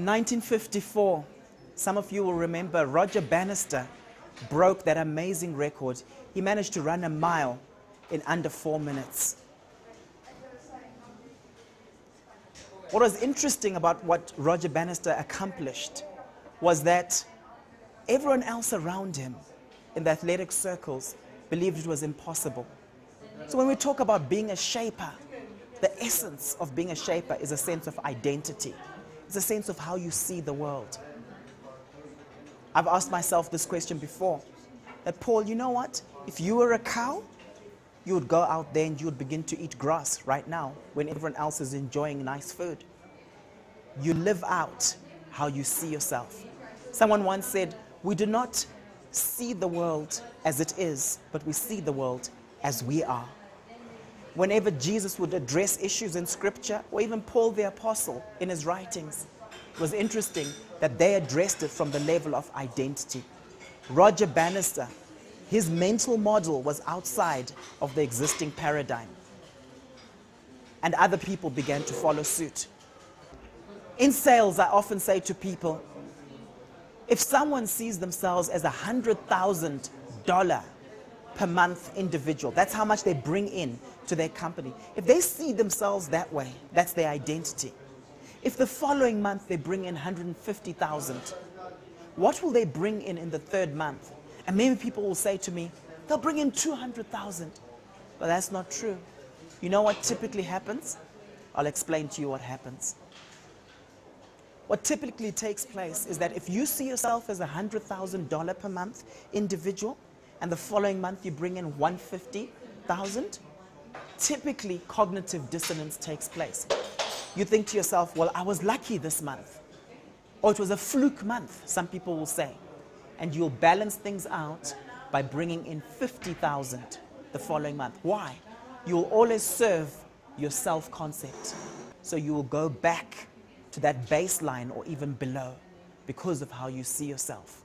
In 1954, some of you will remember Roger Bannister broke that amazing record. He managed to run a mile in under 4 minutes. What was interesting about what Roger Bannister accomplished was that everyone else around him in the athletic circles believed it was impossible. So when we talk about being a shaper, the essence of being a shaper is a sense of identity. It's a sense of how you see the world. I've asked myself this question before, that Paul, you know what? If you were a cow, you would go out there and you would begin to eat grass right now when everyone else is enjoying nice food. You live out how you see yourself. Someone once said, we do not see the world as it is, but we see the world as we are. Whenever Jesus would address issues in Scripture, or even Paul the Apostle in his writings, it was interesting that they addressed it from the level of identity. Roger Bannister, his mental model was outside of the existing paradigm. And other people began to follow suit. In sales, I often say to people, if someone sees themselves as $100,000 per month individual, that's how much they bring in to their company. If they see themselves that way, that's their identity. If the following month they bring in 150,000, what will they bring in the third month? And maybe people will say to me, they'll bring in 200,000. But that's not true. You know what typically happens? I'll explain to you what happens. What typically takes place is that if you see yourself as a $100,000 per month individual, and the following month you bring in 150,000, typically cognitive dissonance takes place. You think to yourself, well, I was lucky this month. Or it was a fluke month, some people will say. And you'll balance things out by bringing in 50,000 the following month. Why? You'll always serve your self-concept. So you will go back to that baseline or even below because of how you see yourself.